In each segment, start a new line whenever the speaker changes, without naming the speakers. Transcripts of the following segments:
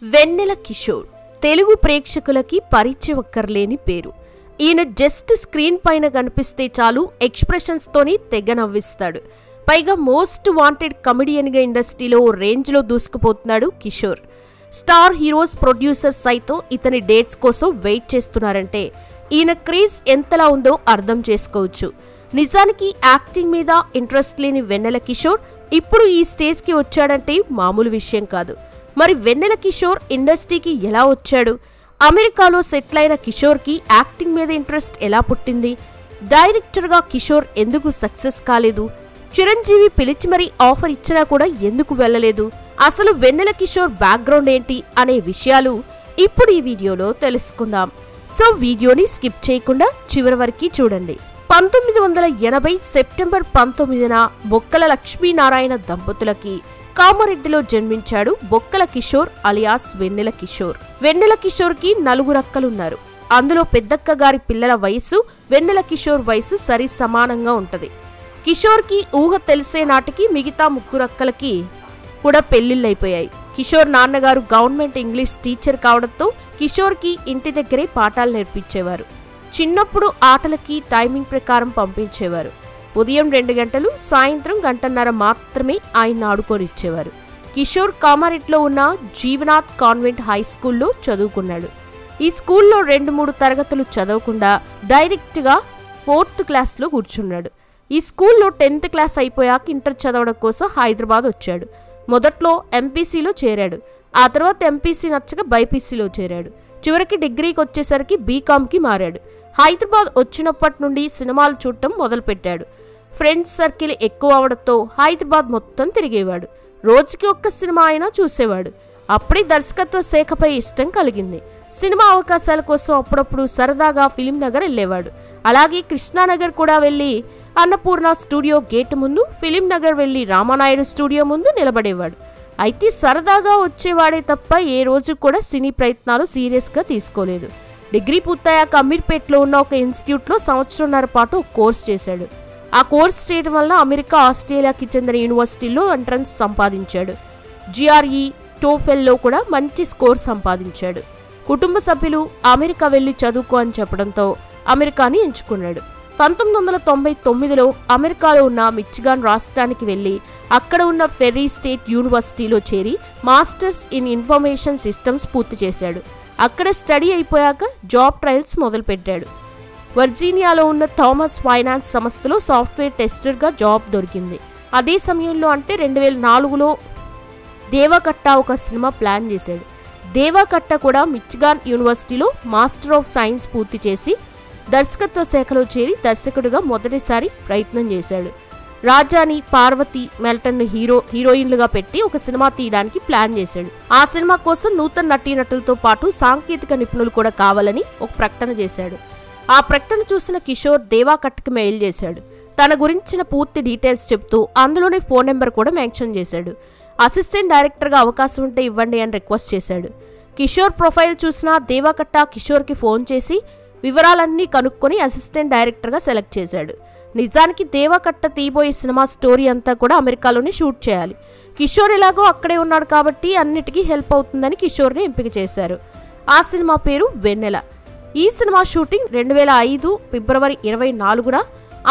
వెన్నెల కిషోర్ తెలుగు ప్రేక్షకులకి పరిచయక్కర్లేని పేరు. ఈయన జస్ట్ స్క్రీన్ పైన కనిపిస్తే చాలు ఎక్స్ప్రెషన్స్ తోని తెగ నవ్విస్తాడు. పైగా మోస్ట్ వాంటెడ్ కమెడియన్గా ఇండస్ట్రీలో రేంజ్లో దూసుకుపోతున్నాడు కిషోర్. స్టార్ హీరోస్ ప్రొడ్యూసర్స్ సైతం ఇతని డేట్స్ కోసం వెయిట్ చేస్తున్నారంటే ఈయన క్రేజ్ ఎంతలా ఉందో అర్థం చేసుకోవచ్చు. నిజానికి యాక్టింగ్ మీద ఇంట్రెస్ట్ లేని వెన్నెల కిషోర్ ఇప్పుడు ఈ స్టేజ్కి వచ్చాడంటే మామూలు విషయం కాదు. మరి వెన్నెల కిషోర్ ఇండస్ట్రీకి ఎలా వచ్చాడు? అమెరికాలో సెటిల్ అయిన కిషోర్కి యాక్టింగ్ మీద ఇంట్రెస్ట్ ఎలా పుట్టింది? డైరెక్టర్గా కిషోర్ ఎందుకు సక్సెస్ కాలేదు? చిరంజీవి పిలిచి మరీ ఆఫర్ ఇచ్చినా కూడా ఎందుకు వెళ్ళలేదు? అసలు వెన్నెల కిషోర్ బ్యాక్గ్రౌండ్ ఏంటి అనే విషయాలు ఇప్పుడు ఈ వీడియోలో తెలుసుకుందాం. సో వీడియోని స్కిప్ చేయకుండా చివరి వరకు చూడండి. 1980 సెప్టెంబర్ 19న బొక్కల లక్ష్మీనారాయణ దంపతులకి కామారెడ్డిలో జన్మించాడు బొక్కల కిషోర్ అలియాస్ వెన్నెల కిషోర్. వెన్నెల కిషోర్కి 4 అక్కలున్నారు. అందులో పెద్దక్క గారి పిల్లల వయసు వెన్నెల కిషోర్ వయసు సరి సమానంగా ఉంటది. కిషోర్కి ఊహ తెలిసే నాటికి మిగతా 3 అక్కలకి కూడా పెళ్లిళ్ళైపోయాయి. కిషోర్ నాన్నగారు గవర్నమెంట్ ఇంగ్లీష్ టీచర్ కావడంతో కిషోర్కి ఇంటి దగ్గరే పాఠాలు నేర్పించేవారు. చిన్నప్పుడు ఆటలకి టైమింగ్ ప్రకారం పంపించేవారు. ఉదయం 2 గంటలు, సాయంత్రం 1.5 గంటలు మాత్రమే ఆయన ఆడుకోనిచ్చేవారు. కిషోర్ కామారెడ్డిలో ఉన్న జీవనాథ్ కాన్వెంట్ హై స్కూల్లో చదువుకున్నాడు. ఈ స్కూల్లో 2-3 తరగతులు చదవకుండా డైరెక్ట్గా 4th క్లాస్లో కూర్చున్నాడు. ఈ స్కూల్లో 10th క్లాస్ అయిపోయాక ఇంటర్ చదవడం కోసం హైదరాబాద్ వచ్చాడు. మొదట్లో ఎంపీసీలో చేరాడు. ఆ తర్వాత ఎంపీసీ నచ్చక బైపీసీలో చేరాడు. చివరికి డిగ్రీకి వచ్చేసరికి బీకామ్కి మారాడు. హైదరాబాద్ వచ్చినప్పటి నుండి సినిమాలు చూడటం మొదలుపెట్టాడు. ఫ్రెండ్స్ సర్కిల్ ఎక్కువ అవడంతో హైదరాబాద్ మొత్తం తిరిగేవాడు. రోజుకి 1 సినిమా అయినా చూసేవాడు. అప్పుడే దర్శకత్వ శాఖపై ఇష్టం కలిగింది. సినిమా అవకాశాల కోసం అప్పుడప్పుడు సరదాగా ఫిలిం నగర్ వెళ్ళేవాడు. అలాగే కృష్ణానగర్ కూడా వెళ్ళి అన్నపూర్ణ స్టూడియో గేట్ ముందు, ఫిలిం నగర్ వెళ్ళి రామానాయుడు స్టూడియో ముందు నిలబడేవాడు. అయితే సరదాగా వచ్చేవాడే తప్ప ఏ రోజు కూడా సినీ ప్రయత్నాలు సీరియస్గా తీసుకోలేదు. డిగ్రీ పూర్తయ్యాక అమీర్పేట్లో ఉన్న ఒక ఇన్స్టిట్యూట్లో 1.5 సంవత్సరాల పాటు కోర్స్ చేశాడు. ఆ కోర్స్ చేయడం వల్ల అమెరికా, ఆస్ట్రేలియాకి చెందిన యూనివర్సిటీల్లో ఎంట్రన్స్ సంపాదించాడు. జిఆర్ఈ, టోఫెల్లో కూడా మంచి స్కోర్ సంపాదించాడు. కుటుంబ సభ్యులు అమెరికా వెళ్లి చదువుకో అని చెప్పడంతో అమెరికాని ఎంచుకున్నాడు. 1999లో అమెరికాలో ఉన్న మిచిగాన్ రాష్ట్రానికి వెళ్లి అక్కడ ఉన్న ఫెర్రీ స్టేట్ యూనివర్సిటీలో చేరి మాస్టర్స్ ఇన్ ఇన్ఫర్మేషన్ సిస్టమ్స్ పూర్తి చేశాడు. అక్కడ స్టడీ అయిపోయాక జాబ్ ట్రయల్స్ మొదలుపెట్టాడు. వర్జీనియాలో ఉన్న థామస్ ఫైనాన్స్ సంస్థలో సాఫ్ట్వేర్ టెస్టర్గా జాబ్ దొరికింది. అదే సమయంలో అంటే 2004లో దేవకట్ట ఒక సినిమా ప్లాన్ చేశాడు. దేవకట్ట కూడా మిచిగాన్ యూనివర్సిటీలో మాస్టర్ ఆఫ్ సైన్స్ పూర్తి చేసి దర్శకత్వ శాఖలో చేరి దర్శకుడిగా మొదటిసారి ప్రయత్నం చేశాడు. రాజాని, పార్వతి, మెల్టన్ హీరోయిన్లుగా పెట్టి ఒక సినిమా తీయడానికి ప్లాన్ చేశాడు. ఆ సినిమా కోసం నూతన నటీనటులతో పాటు సాంకేతిక నిపుణులు కూడా కావాలని ఒక ప్రకటన చేశాడు. ఆ ప్రకటన చూసిన కిషోర్ దేవాకట్కి మెయిల్ చేశాడు. తన గురించిన పూర్తి డీటెయిల్స్ చెప్తూ అందులోనే ఫోన్ నెంబర్ కూడా మెన్షన్ చేశాడు. అసిస్టెంట్ డైరెక్టర్గా అవకాశం ఉంటే ఇవ్వండి అని రిక్వెస్ట్ చేశాడు. కిషోర్ ప్రొఫైల్ చూసిన దేవాకట్ట కిషోర్కి ఫోన్ చేసి వివరాలన్నీ కనుక్కొని అసిస్టెంట్ డైరెక్టర్గా సెలెక్ట్ చేశాడు. నిజానికి దేవకట్ట తీయబోయే సినిమా స్టోరీ అంతా కూడా అమెరికాలోనే షూట్ చేయాలి. కిషోర్ ఎలాగో అక్కడే ఉన్నాడు కాబట్టి అన్నిటికీ హెల్ప్ అవుతుందని కిషోర్ని ఎంపిక చేశారు. ఆ సినిమా పేరు వెన్నెల. ఈ సినిమా షూటింగ్ 2005 ఫిబ్రవరి 24న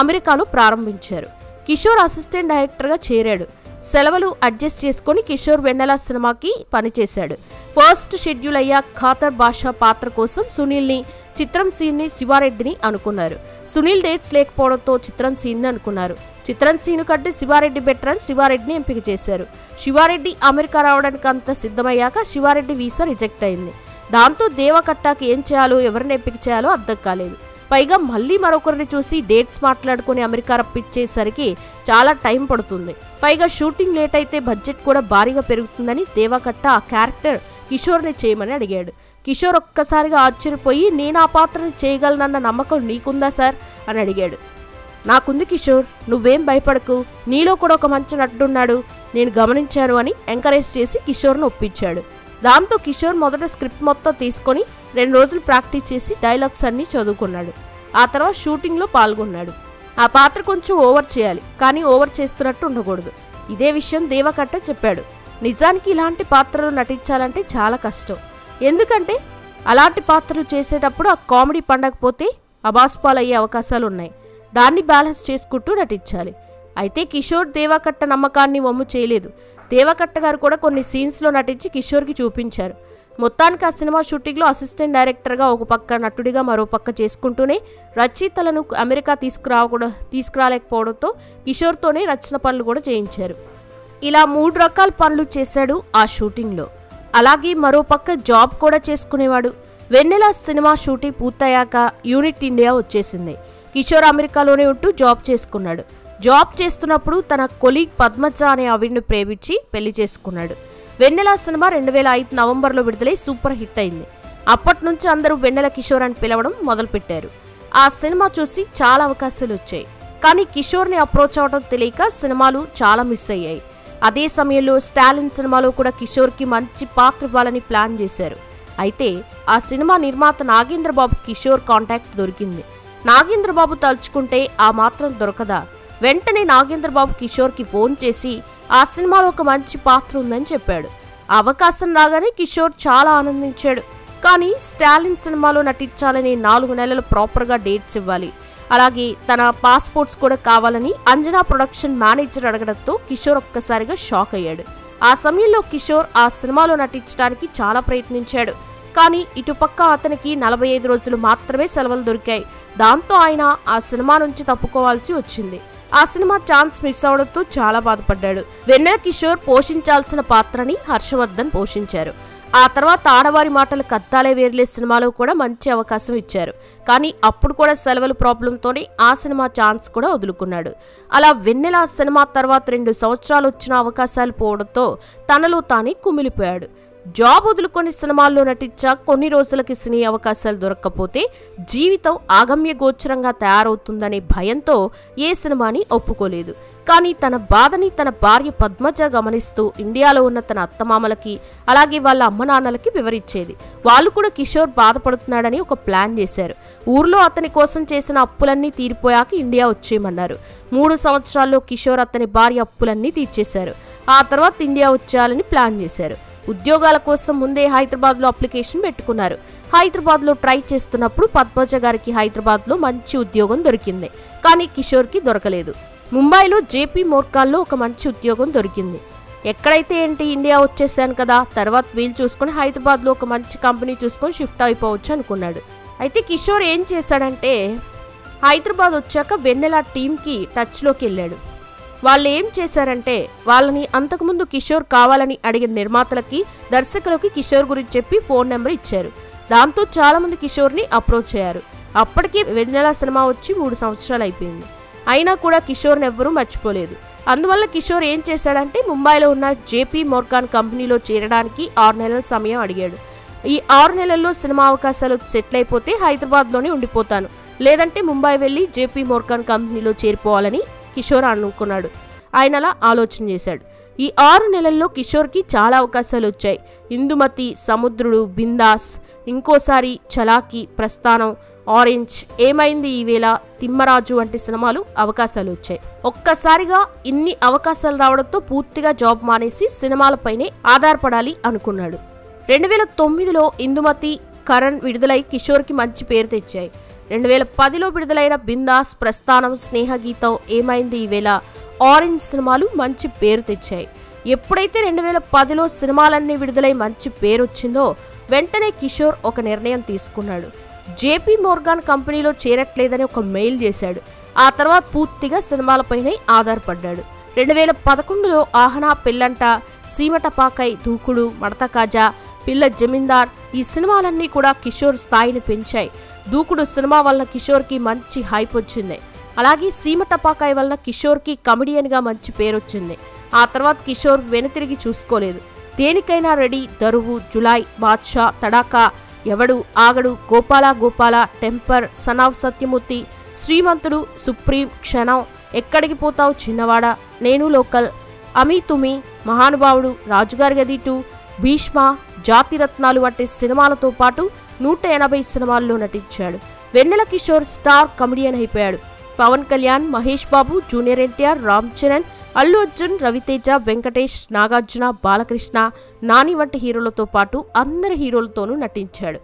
అమెరికాలో ప్రారంభించారు. కిషోర్ అసిస్టెంట్ డైరెక్టర్గా చేరాడు. సెలవులు అడ్జస్ట్ చేసుకుని కిషోర్ వెన్నెల సినిమాకి పనిచేశాడు. ఫస్ట్ షెడ్యూల్ అయ్యా ఖాతర్ బాషా పాత్ర కోసం సునీల్ని, చిత్రం సీన్ని, శివారెడ్డిని అనుకున్నారు. సునీల్ డేట్స్ లేకపోవడంతో చిత్రం సీన్ని అనుకున్నారు. చిత్రం సీను కంటే శివారెడ్డి బెటర్ అని శివారెడ్డిని ఎంపిక చేశారు. శివారెడ్డి అమెరికా రావడానికి అంత సిద్ధమయ్యాక శివారెడ్డి వీసా రిజెక్ట్ అయింది. దాంతో దేవకట్టాకి ఏం చేయాలో, ఎవరిని ఎంపిక చేయాలో అర్థం కాలేదు. పైగా మళ్ళీ మరొకరిని చూసి డేట్స్ మాట్లాడుకుని అమెరికా రప్పించేసరికి చాలా టైం పడుతుంది. పైగా షూటింగ్ లేట్ అయితే బడ్జెట్ కూడా భారీగా పెరుగుతుందని దేవకట్ట ఆ క్యారెక్టర్ కిషోర్ని చేయమని అడిగాడు. కిషోర్ ఒక్కసారిగా ఆశ్చర్యపోయి నేను ఆ పాత్రని చేయగలనన్న నమ్మకం నీకుందా సార్ అని అడిగాడు. నాకుంది కిషోర్, నువ్వేం భయపడకు, నీలో కూడా ఒక మంచి నటుడున్నాడు, నేను గమనించాను అని ఎంకరేజ్ చేసి కిషోర్ను ఒప్పించాడు. దాంతో కిషోర్ మొదట స్క్రిప్ట్ మొత్తం తీసుకొని 2 రోజులు ప్రాక్టీస్ చేసి డైలాగ్స్ అన్నీ చదువుకున్నాడు. ఆ తర్వాత షూటింగ్లో పాల్గొన్నాడు. ఆ పాత్ర కొంచెం ఓవర్ చేయాలి, కానీ ఓవర్ చేస్తున్నట్టు ఉండకూడదు. ఇదే విషయం దేవకట్ట చెప్పాడు. నిజానికి ఇలాంటి పాత్రలు నటించాలంటే చాలా కష్టం. ఎందుకంటే అలాంటి పాత్రలు చేసేటప్పుడు ఆ కామెడీ పండకపోతే అబాస్పాలయ్యే అవకాశాలున్నాయి. దాన్ని బ్యాలెన్స్ చేసుకుంటూ నటించాలి. అయితే కిషోర్ దేవకట్ట నమ్మకాన్ని వమ్ము చేయలేదు. దేవకట్ట గారు కూడా కొన్ని సీన్స్లో నటించి కిషోర్కి చూపించారు. మొత్తానికి ఆ సినిమా షూటింగ్లో అసిస్టెంట్ డైరెక్టర్గా ఒక పక్క నటుడిగా మరో పక్క చేసుకుంటూనే రచయితలను అమెరికా తీసుకురాలేకపోవడంతో కిషోర్తోనే రచన పనులు కూడా చేయించారు. ఇలా 3 రకాల పనులు చేశాడు ఆ షూటింగ్లో. అలాగే మరో పక్క జాబ్ కూడా చేసుకునేవాడు. వెన్నెల సినిమా షూటింగ్ పూర్తయ్యాక యూనిట్ ఇండియా వచ్చేసింది. కిషోర్ అమెరికాలోనే ఉంటూ జాబ్ చేసుకున్నాడు. జాబ్ చేస్తున్నప్పుడు తన కొలీగ్ పద్మజ అనే ఆవిడ్ని ప్రేమించి పెళ్లి చేసుకున్నాడు. వెన్నెల సినిమా 2005 నవంబర్లో విడుదలై సూపర్ హిట్ అయింది. అప్పటి నుంచి అందరూ వెన్నెల కిషోర్ అని పిలవడం మొదలుపెట్టారు. ఆ సినిమా చూసి చాలా అవకాశాలు వచ్చాయి. కానీ కిషోర్ని అప్రోచ్ అవడం తెలియక సినిమాలు చాలా మిస్ అయ్యాయి. అదే సమయంలో స్టాలిన్ సినిమాలో కూడా కిషోర్కి మంచి పాత్ర ఇవ్వాలని ప్లాన్ చేశారు. అయితే ఆ సినిమా నిర్మాత నాగేంద్రబాబు కిషోర్ కాంటాక్ట్ దొరికింది. నాగేంద్రబాబు తలుచుకుంటే ఆ మాత్రం దొరకదా? వెంటనే నాగేంద్రబాబు కిషోర్కి ఫోన్ చేసి ఆ సినిమాలో ఒక మంచి పాత్ర ఉందని చెప్పాడు. ఆ అవకాశం రాగానే కిషోర్ చాలా ఆనందించాడు. కానీ స్టాలిన్ సినిమాలో నటించాలని 4 నెలలు ప్రాపర్గా డేట్స్ ఇవ్వాలి, అలాగే తన పాస్పోర్ట్స్ కూడా కావాలని అంజనా ప్రొడక్షన్ మేనేజర్ అడగడంతో కిషోర్ ఒక్కసారిగా షాక్ అయ్యాడు. ఆ సమయంలో కిషోర్ ఆ సినిమాలో నటించడానికి చాలా ప్రయత్నించాడు. కానీ ఇటుపక్క అతనికి 45 రోజులు మాత్రమే సెలవులు దొరికాయి. దాంతో ఆయన ఆ సినిమా నుంచి తప్పుకోవాల్సి వచ్చింది. ఆ సినిమా ఛాన్స్ మిస్ అవడంతో చాలా బాధపడ్డాడు. వెన్నెల కిషోర్ పోషించాల్సిన పాత్రని హర్షవర్ధన్ పోషించారు. ఆ తర్వాత ఆడవారి మాటలు కద్దాలే వేర్లే సినిమాలో కూడా మంచి అవకాశం ఇచ్చారు. కానీ అప్పుడు కూడా సెలవుల ప్రాబ్లంతోనే ఆ సినిమా ఛాన్స్ కూడా వదులుకున్నాడు. అలా వెన్నెల సినిమా తర్వాత 2 సంవత్సరాలు వచ్చిన అవకాశాలు పోవడంతో తనలో తానే కుమిలిపోయాడు. జాబ్ వదులుకొని సినిమాల్లో నటించా కొన్ని రోజులకి సినీ అవకాశాలు దొరక్కపోతే జీవితం ఆగమ్య గోచరంగా తయారవుతుందనే భయంతో ఏ సినిమాని ఒప్పుకోలేదు. కానీ తన బాధని తన భార్య పద్మజ గమనిస్తూ ఇండియాలో ఉన్న తన అత్తమామలకి అలాగే వాళ్ళ అమ్మ నాన్నలకి వివరించేది. వాళ్ళు కూడా కిషోర్ బాధపడుతున్నాడని ఒక ప్లాన్ చేశారు. ఊర్లో అతని కోసం చేసిన అప్పులన్నీ తీరిపోయాక ఇండియా వచ్చేయమన్నారు. 3 సంవత్సరాల్లో కిషోర్ అతని భార్య అప్పులన్నీ తీర్చేశారు. ఆ తర్వాత ఇండియా వచ్చేయాలని ప్లాన్ చేశారు. ఉద్యోగాల కోసం ముందే హైదరాబాద్లో అప్లికేషన్ పెట్టుకున్నారు. హైదరాబాద్లో ట్రై చేస్తున్నప్పుడు పద్మజ గారికి హైదరాబాద్లో మంచి ఉద్యోగం దొరికింది. కానీ కిషోర్కి దొరకలేదు. ముంబైలో జేపీ మోర్గాన్లో ఒక మంచి ఉద్యోగం దొరికింది. ఎక్కడైతే ఏంటి ఇండియా వచ్చేసాను కదా, తర్వాత వీలు చూసుకుని హైదరాబాద్లో ఒక మంచి కంపెనీ చూసుకొని షిఫ్ట్ అయిపోవచ్చు అనుకున్నాడు. అయితే కిషోర్ ఏం చేశాడంటే హైదరాబాద్ వచ్చాక వెన్నెల టీంకి టచ్లోకి వెళ్ళాడు. వాళ్ళు ఏం చేశారంటే వాళ్ళని అంతకుముందు కిషోర్ కావాలని అడిగిన నిర్మాతలకి దర్శకులకి కిషోర్ గురించి చెప్పి ఫోన్ నెంబర్ ఇచ్చారు. దాంతో చాలా మంది కిషోర్ని అప్రోచ్ అయ్యారు. అప్పటికే వెన్నెల సినిమా వచ్చి 3 సంవత్సరాలు అయిపోయింది. అయినా కూడా కిషోర్ని ఎవ్వరూ మర్చిపోలేదు. అందువల్ల కిషోర్ ఏం చేశాడంటే ముంబైలో ఉన్న జేపీ మోర్గాన్ కంపెనీలో చేరడానికి 6 నెలల సమయం అడిగాడు. ఈ 6 నెలల్లో సినిమా అవకాశాలు సెటిల్ అయిపోతే హైదరాబాద్లోనే ఉండిపోతాను, లేదంటే ముంబై వెళ్ళి జేపీ మోర్గాన్ కంపెనీలో చేరిపోవాలని కిషోర్ అనుకున్నాడు. ఆయన అలా ఆలోచన చేశాడు. ఈ 6 నెలల్లో కిషోర్కి చాలా అవకాశాలు వచ్చాయి. ఇందుమతి, సముద్రుడు, బిందాస్, ఇంకోసారి చలాకి, ప్రస్థానం, ఆరెంజ్, ఏమైంది ఈవేళ, తిమ్మరాజు వంటి సినిమాలు అవకాశాలు వచ్చాయి. ఒక్కసారిగా ఇన్ని అవకాశాలు రావడంతో పూర్తిగా జాబ్ మానేసి సినిమాలపైనే ఆధారపడాలి అనుకున్నాడు. 2009లో ఇందుమతి, కరణ్ విడుదలై కిషోర్కి మంచి పేరు తెచ్చాయి. 2010లో విడుదలైన బిందాస్, ప్రస్థానం, స్నేహగీతం, ఏమైంది ఈవేళ, ఆరెంజ్ సినిమాలు మంచి పేరు తెచ్చాయి. ఎప్పుడైతే 2010లో సినిమాలన్నీ విడుదలై మంచి పేరు వచ్చిందో వెంటనే కిషోర్ ఒక నిర్ణయం తీసుకున్నాడు. జేపీ మోర్గాన్ కంపెనీలో చేరట్లేదని ఒక మెయిల్ చేశాడు. ఆ తర్వాత పూర్తిగా సినిమాలపైనే ఆధారపడ్డాడు. 2011లో ఆహనా, పెళ్ళంట, సీమటపాకై, దూకుడు, మడత కాజా, పిల్ల జమీందార్ ఈ సినిమాలన్నీ కూడా కిషోర్ స్థాయిని పెంచాయి. దూకుడు సినిమా వలన కిషోర్కి మంచి హైప్ వచ్చింది. అలాగే సీమటపాకాయ వలన కిషోర్కి కమెడియన్గా మంచి పేరొచ్చింది. ఆ తర్వాత కిషోర్ వెనుతిరిగి చూసుకోలేదు. దేనికైనా రెడీ, దరువు, జులై, బాద్షా, తడాకా, ఎవడు ఆగడు, గోపాల గోపాల, టెంపర్, సనావ్ సత్యమూర్తి, శ్రీమంతుడు, సుప్రీం, క్షణం, ఎక్కడికి పోతావు చిన్నవాడ, నేను లోకల్, అమీతుమి, మహానుభావుడు, రాజుగారి గది 2, భీష్మ, జాతిరత్నాలు వంటి సినిమాలతో పాటు 180 సినిమాల్లో నటించాడు. వెన్నెల కిషోర్ స్టార్ కమెడియన్ అయిపోయాడు. పవన్ కళ్యాణ్, మహేష్ బాబు, జూనియర్ ఎన్టీఆర్, రామ్ చరణ్, అల్లు అర్జున్, రవితేజ, వెంకటేష్, నాగార్జున, బాలకృష్ణ, నాని వంటి హీరోలతో పాటు అందరి హీరోలతోనూ నటించాడు.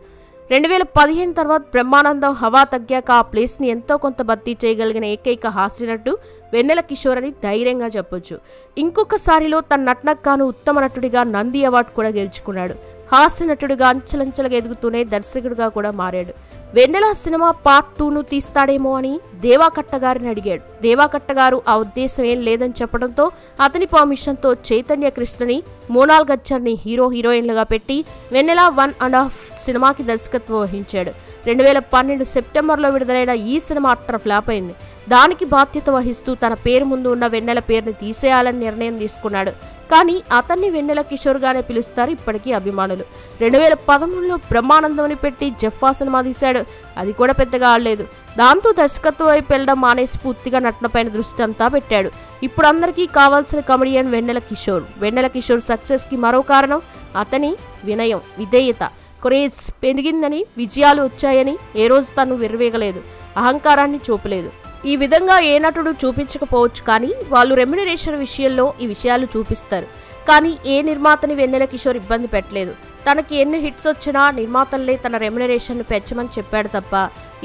2015 తర్వాత బ్రహ్మానందం హవా తగ్గాక ఆ ప్లేస్ని ఎంతో కొంత భర్తీ చేయగలిగిన ఏకైక హాస్యనటుడు వెన్నెల కిషోర్ అని ధైర్యంగా చెప్పొచ్చు. ఇంకొకసారిలో తన నటనకు గాను ఉత్తమ నటుడిగా నంది అవార్డు కూడా గెలుచుకున్నాడు. హాస్య నటుడిగా అంచెలంచెలుగా ఎదుగుతూనే దర్శకుడిగా కూడా మారాడు. వెన్నెల సినిమా పార్ట్ 2ను తీస్తాడేమో అని దేవాకట్ట గారిని అడిగాడు. దేవాకట్ట గారు ఆ ఉద్దేశం ఏం లేదని చెప్పడంతో అతని పర్మిషన్తో చైతన్య కృష్ణని, మోనాల్ గచ్చర్ని హీరోయిన్లుగా పెట్టి వెన్నెల 1.5 సినిమాకి దర్శకత్వం వహించాడు. 2012 సెప్టెంబర్లో విడుదలైన ఈ సినిమా అట్టర్ ఫ్లాప్ అయింది. దానికి బాధ్యత వహిస్తూ తన పేరు ముందు ఉన్న వెన్నెల పేరుని తీసేయాలని నిర్ణయం తీసుకున్నాడు. కానీ అతన్ని వెన్నెల కిషోర్ గానే పిలుస్తారు ఇప్పటికీ అభిమానులు. 2013లో బ్రహ్మానందంని పెట్టి జఫా సినిమా తీశాడు. అది కూడా పెద్దగా ఆడలేదు. దాంతో దర్శకత్వం వైపు వెళ్ళడం మానేసి పూర్తిగా నటనపైన దృష్టి అంతా పెట్టాడు. ఇప్పుడు అందరికీ కావాల్సిన కమెడియన్ వెన్నెల కిషోర్. వెన్నెల కిషోర్ సక్సెస్ కి మరో కారణం అతని వినయం, విధేయత. క్రేజ్ పెరిగిందని, విజయాలు వచ్చాయని ఏ రోజు తను విర్రవేగలేదు, అహంకారాన్ని చూపలేదు. ఈ విధంగా ఏ నటుడు చూపించకపోవచ్చు, కానీ వాళ్ళు రెమ్యునరేషన్ విషయంలో ఈ విషయాలు చూపిస్తారు. కానీ ఏ నిర్మాతని వెన్నెల కిషోర్ ఇబ్బంది పెట్టలేదు. తనకి ఎన్ని హిట్స్ వచ్చినా నిర్మాతలే తన రెమ్యునరేషన్ పెంచమని చెప్పాడు తప్ప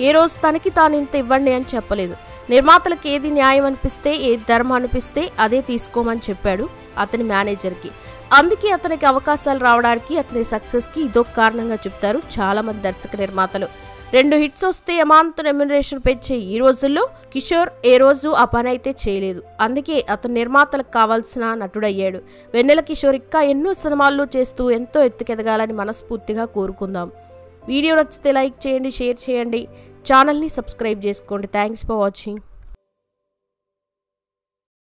ఏ రోజు తనకి తాను ఇంత ఇవ్వండి అని చెప్పలేదు. నిర్మాతలకు ఏది న్యాయం అనిపిస్తే, ఏది ధర్మం అనిపిస్తే అదే తీసుకోమని చెప్పాడు అతని మేనేజర్కి. అందుకే అతనికి అవకాశాలు రావడానికి, అతని సక్సెస్కి ఇదొక కారణంగా చెప్తారు చాలా మంది దర్శక నిర్మాతలు. 2 హిట్స్ వస్తే అమాంత రెమ్యునరేషన్ పెంచే ఈ రోజుల్లో కిషోర్ ఏ రోజు ఆ పని అయితే చేయలేదు. అందుకే అతను నిర్మాతలకు కావాల్సిన నటుడయ్యాడు. వెన్నెల కిషోర్ ఇంకా ఎన్నో సినిమాల్లో చేస్తూ ఎంతో ఎత్తుకెదగాలని మనస్ఫూర్తిగా కోరుకుందాం. వీడియో నచ్చితే లైక్ చేయండి, షేర్ చేయండి, ఛానల్ని సబ్స్క్రైబ్ చేసుకోండి. Thanks for watching.